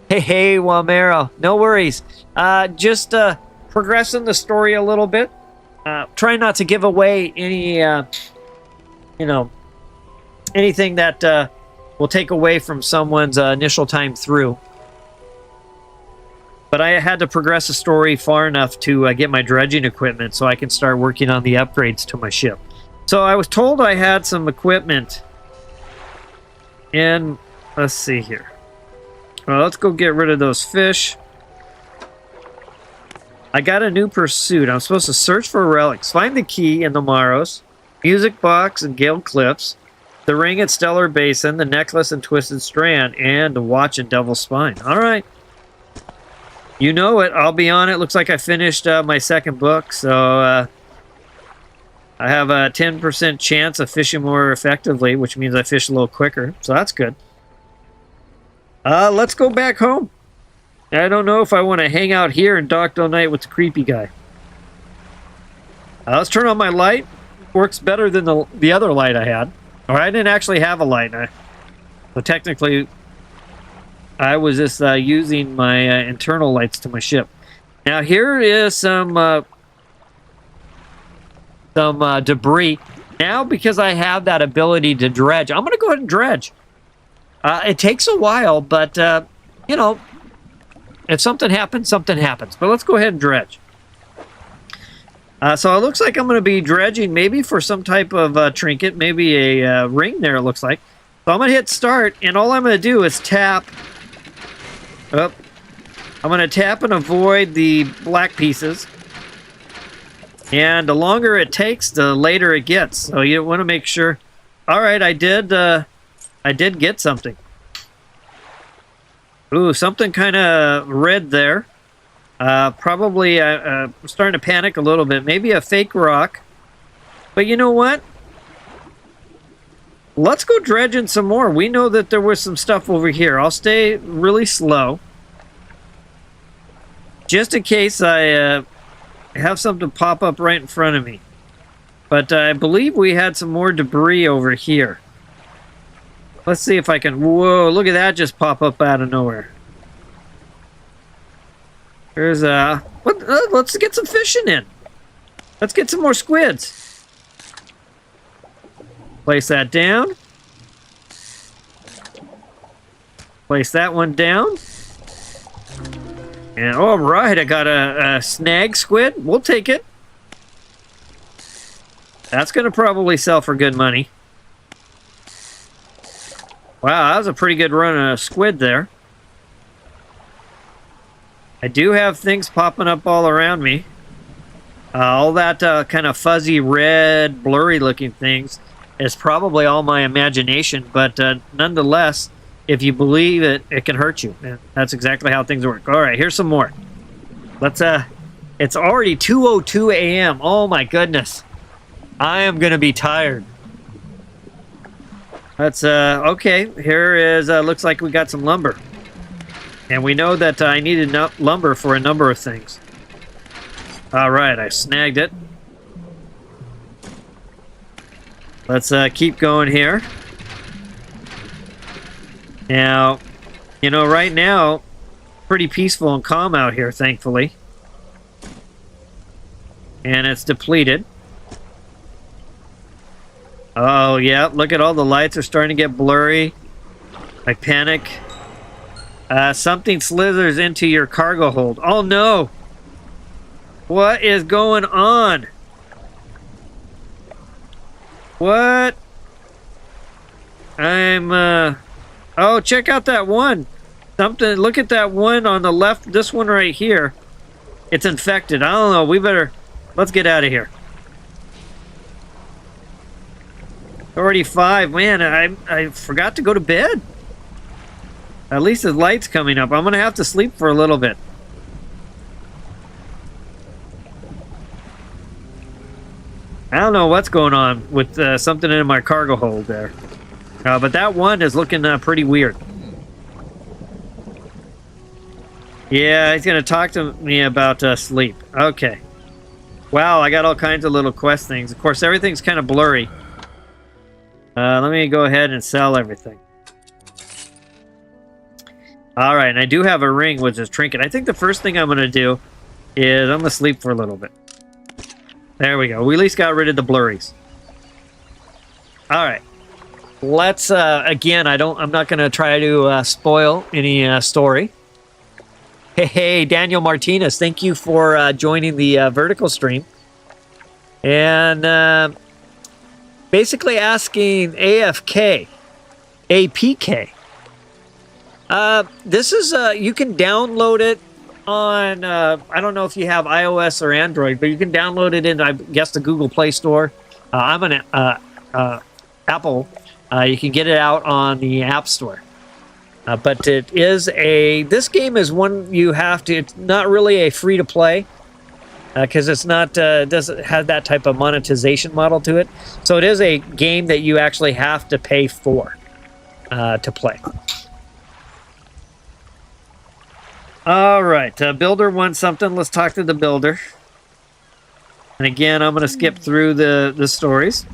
Speaker 1: Hey, Wamero. No worries. Just progressing the story a little bit. Trying not to give away any, anything that will take away from someone's initial time through. But I had to progress the story far enough to get my dredging equipment so I can start working on the upgrades to my ship. So I was told I had some equipment in... Let's see here. Well, let's go get rid of those fish. I got a new pursuit. I'm supposed to search for relics. Find the key in the Maros. Music box and Gale Cliffs. The ring at Stellar Basin. The necklace and Twisted Strand. And the watch and Devil's Spine. All right. You know it. I'll be on it. Looks like I finished my second book, so I have a 10% chance of fishing more effectively, which means I fish a little quicker, so that's good. Let's go back home. I don't know if I want to hang out here and dock all night with the creepy guy. Let's turn on my light. Works better than the other light I had. Or I didn't actually have a light. So technically... I was just using my internal lights to my ship. Now here is some debris. Now because I have that ability to dredge, I'm going to go ahead and dredge. It takes a while, but you know, if something happens, something happens. But let's go ahead and dredge. So it looks like I'm going to be dredging maybe for some type of trinket, maybe a ring there it looks like. So I'm going to hit start, and all I'm going to do is tap... Oh, I'm going to tap and avoid the black pieces. And the longer it takes, the later it gets. So you want to make sure. All right, I did get something. Ooh, something kind of red there. Probably I'm starting to panic a little bit. Maybe a fake rock. But you know what? Let's go dredging some more. We know that there was some stuff over here. I'll stay really slow. Just in case I have something pop up right in front of me. But I believe we had some more debris over here. Let's see if I can... Whoa, look at that just pop up out of nowhere. There's a... let's get some fishing in. Let's get some more squids. Place that down. Place that one down. And all right, I got a snag squid. We'll take it. That's going to probably sell for good money. Wow, that was a pretty good run of squid there. I do have things popping up all around me. All that kind of fuzzy red, blurry looking things is probably all my imagination, but nonetheless, if you believe it, it can hurt you. And that's exactly how things work. All right, here's some more. Let's, it's already 2:02 a.m. Oh my goodness. I am going to be tired. That's, okay. Here is, looks like we got some lumber. And we know that I needed lumber for a number of things. All right, I snagged it. Let's keep going here. Now, you know, right now, pretty peaceful and calm out here, thankfully. And it's depleted. Oh, yeah, look at all the lights are starting to get blurry. I panic. Something slithers into your cargo hold. Oh, no! What is going on? What? Oh, check out that one. Something, look at that one on the left. This one right here. It's infected. I don't know. We better, let's get out of here. Already 5. Man, I forgot to go to bed. At least the light's coming up. I'm going to have to sleep for a little bit. I don't know what's going on with something in my cargo hold there. But that one is looking pretty weird. Yeah, he's going to talk to me about sleep. Okay. Wow, I got all kinds of little quest things. Of course, everything's kind of blurry. Let me go ahead and sell everything. All right, and I do have a ring, which is trinket. I think the first thing I'm going to do is I'm going to sleep for a little bit. There we go. We at least got rid of the blurries. All right. Let's, again, I'm not going to try to spoil any story. Hey, Daniel Martinez, thank you for joining the vertical stream. And basically asking APK. This is, you can download it on, I don't know if you have iOS or Android, but you can download it in, I guess, the Google Play Store. I'm an Apple. You can get it out on the App Store. But it is this game is one you have to, it's not really a free-to-play, because it's not, doesn't have that type of monetization model to it. So it is a game that you actually have to pay for to play. All right, builder wants something. Let's talk to the builder. And again, I'm going to skip through the stories,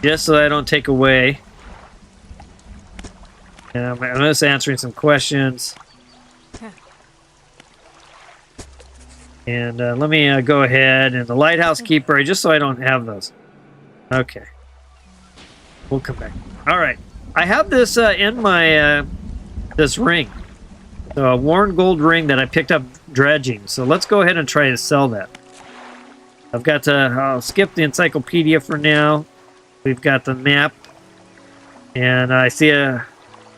Speaker 1: just so I don't take away. And I'm just answering some questions. And let me go ahead and the lighthouse keeper, just so I don't have those. Okay, we'll come back. All right, I have this in my this ring. So a worn gold ring that I picked up dredging. So let's go ahead and try to sell that. I've got to, I'll skip the encyclopedia for now. We've got the map. And I see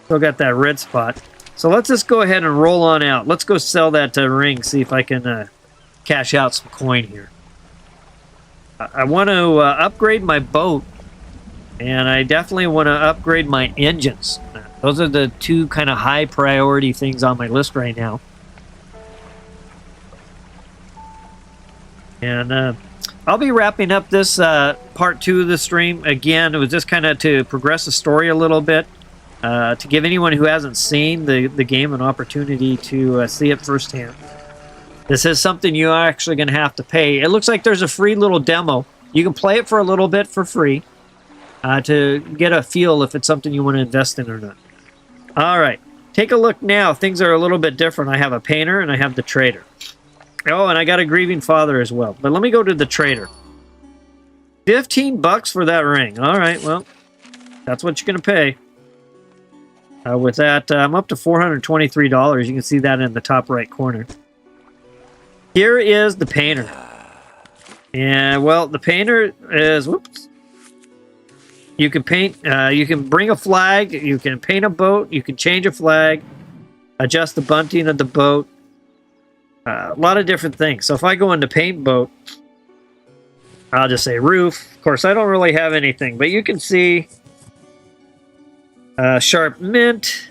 Speaker 1: still got that red spot. So let's just go ahead and roll on out. Let's go sell that ring, see if I can cash out some coin here. I want to upgrade my boat. And I definitely want to upgrade my engines. Those are the two kind of high priority things on my list right now. And I'll be wrapping up this part 2 of the stream. Again, it was just kind of to progress the story a little bit, to give anyone who hasn't seen the game an opportunity to see it firsthand. This is something you're actually going to have to pay. It looks like there's a free little demo. You can play it for a little bit for free to get a feel if it's something you want to invest in or not. All right, take a look now. Things are a little bit different. I have a painter and I have the trader. Oh, and I got a grieving father as well. But let me go to the trader. $15 for that ring. All right, well, that's what you're going to pay. With that, I'm up to $423. You can see that in the top right corner. Here is the painter. And, well, the painter is... Whoops. You can paint... you can bring a flag. You can paint a boat. You can change a flag. Adjust the bunting of the boat. A lot of different things. So if I go into paint boat, I'll just say roof. Of course, I don't really have anything, but you can see sharp mint,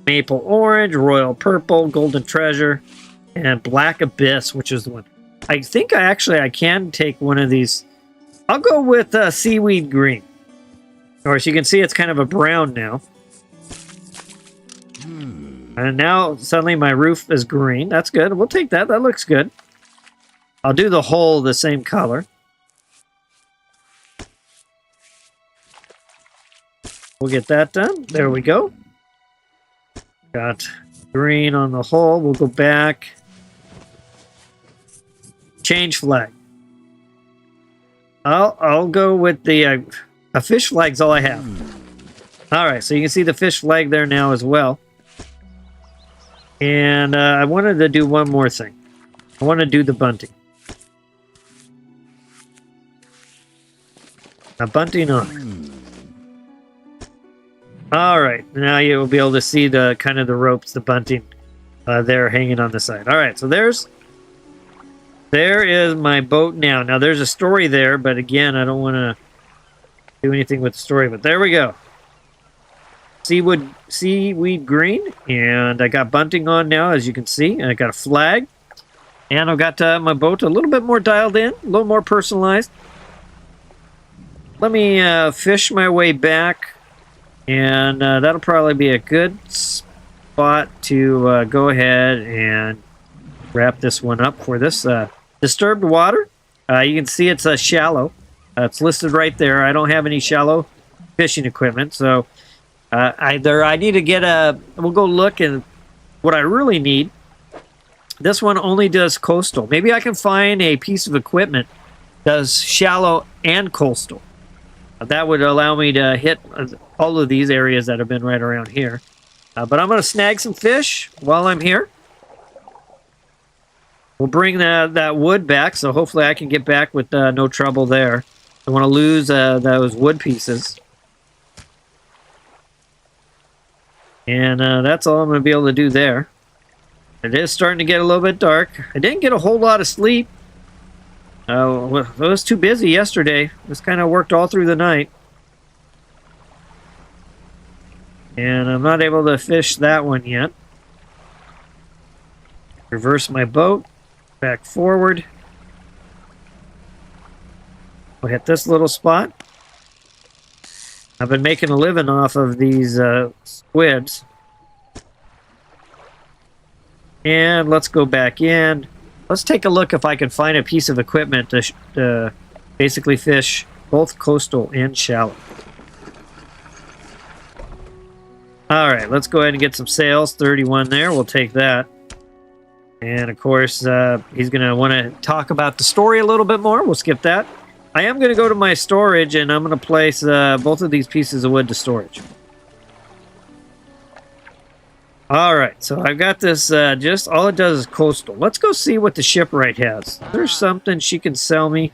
Speaker 1: maple orange, royal purple, golden treasure, and black abyss, which is the one. I think I can take one of these. I'll go with seaweed green. Of course, you can see it's kind of a brown now. And now, suddenly, my roof is green. That's good. We'll take that. That looks good. I'll do the whole the same color. We'll get that done. There we go. Got green on the whole. We'll go back. Change flag. I'll go with the a fish flag's all I have. All right, so you can see the fish flag there now as well. And I wanted to do one more thing. I want to do the bunting. A bunting on. All right, now you'll be able to see the kind of the ropes, the bunting there hanging on the side. All right, so there is my boat now. Now there's a story there, but again, I don't want to do anything with the story. But there we go. Seaweed green, and I got bunting on now, as you can see. I got a flag, and I've got my boat a little bit more dialed in, a little more personalized. Let me fish my way back, and that'll probably be a good spot to go ahead and wrap this one up for this disturbed water. You can see it's shallow. It's listed right there. I don't have any shallow fishing equipment, so either I need to get we'll go look at what I really need. This one only does coastal. Maybe I can find a piece of equipment that does shallow and coastal. That would allow me to hit all of these areas that have been right around here. But I'm going to snag some fish while I'm here. We'll bring that wood back, so hopefully I can get back with no trouble there. I want to lose those wood pieces. And that's all I'm going to be able to do there. It is starting to get a little bit dark. I didn't get a whole lot of sleep. I was too busy yesterday. Just kind of worked all through the night. And I'm not able to fish that one yet. Reverse my boat. Back forward. We'll hit this little spot. I've been making a living off of these squids. And let's go back in. Let's take a look if I can find a piece of equipment to basically fish both coastal and shallow. All right, let's go ahead and get some sails. 31 there. We'll take that. And, of course, he's going to want to talk about the story a little bit more. We'll skip that. I am going to go to my storage, and I'm going to place both of these pieces of wood to storage. All right, so I've got this, just all it does is coastal. Let's go see what the shipwright has. There's something she can sell me.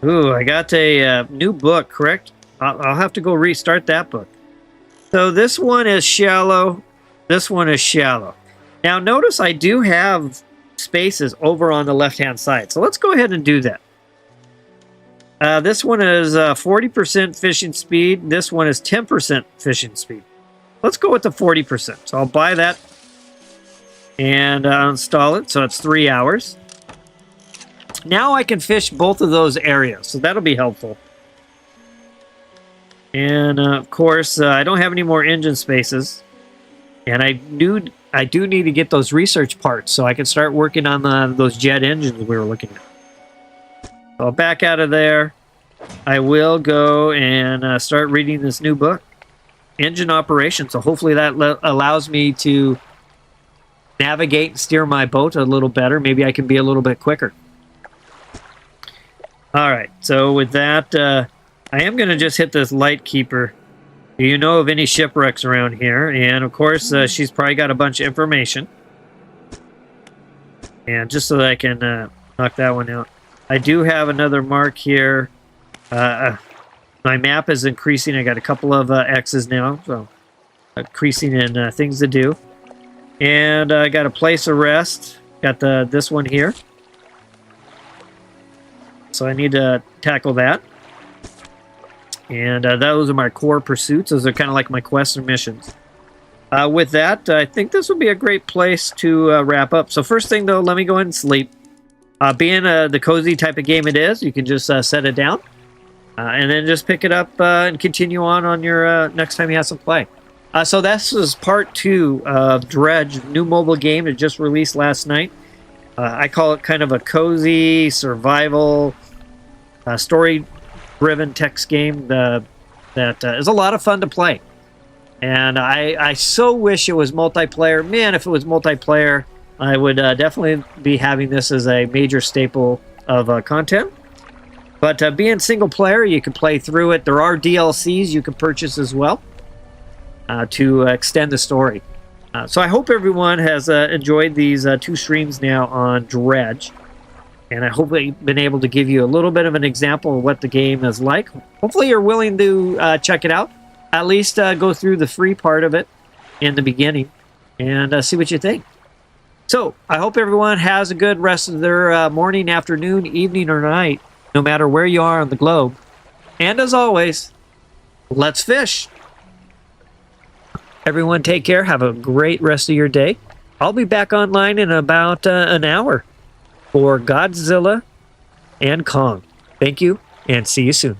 Speaker 1: Ooh, I got a new book, correct? I'll have to go restart that book. So this one is shallow. This one is shallow. Now notice I do have spaces over on the left-hand side. So let's go ahead and do that. This one is 40% fishing speed. This one is 10% fishing speed. Let's go with the 40%. So I'll buy that. and install it. So it's 3 hours. Now I can fish both of those areas, so that'll be helpful. And of course, I don't have any more engine spaces, and I do need to get those research parts so I can start working on those jet engines we were looking at. So I'll back out of there. I will go and start reading this new book, Engine Operation. So hopefully that allows me to navigate and steer my boat a little better. Maybe I can be a little bit quicker. All right, so with that, I am going to just hit this light keeper. Do you know of any shipwrecks around here? And of course, she's probably got a bunch of information. And just so that I can knock that one out. I do have another mark here. My map is increasing. I got a couple of X's now, so increasing in things to do. And I got a place of rest. Got this one here. So I need to tackle that. And those are my core pursuits. Those are kind of like my quests and missions. With that, I think this would be a great place to wrap up. So first thing, though, let me go ahead and sleep. Being the cozy type of game it is, you can just set it down. And then just pick it up and continue on your next time you have some play. So this is part 2 of Dredge, new mobile game that just released last night. I call it kind of a cozy survival story-driven text game that is a lot of fun to play. And I so wish it was multiplayer. Man, if it was multiplayer, I would definitely be having this as a major staple of content. But being single player, you can play through it. There are DLCs you can purchase as well to extend the story. So I hope everyone has enjoyed these 2 streams now on Dredge. And I hope I've been able to give you a little bit of an example of what the game is like. Hopefully you're willing to check it out. At least go through the free part of it in the beginning and see what you think. So I hope everyone has a good rest of their morning, afternoon, evening, or night, no matter where you are on the globe. And as always, let's fish. Everyone take care. Have a great rest of your day. I'll be back online in about an hour for Godzilla and Kong. Thank you, and see you soon.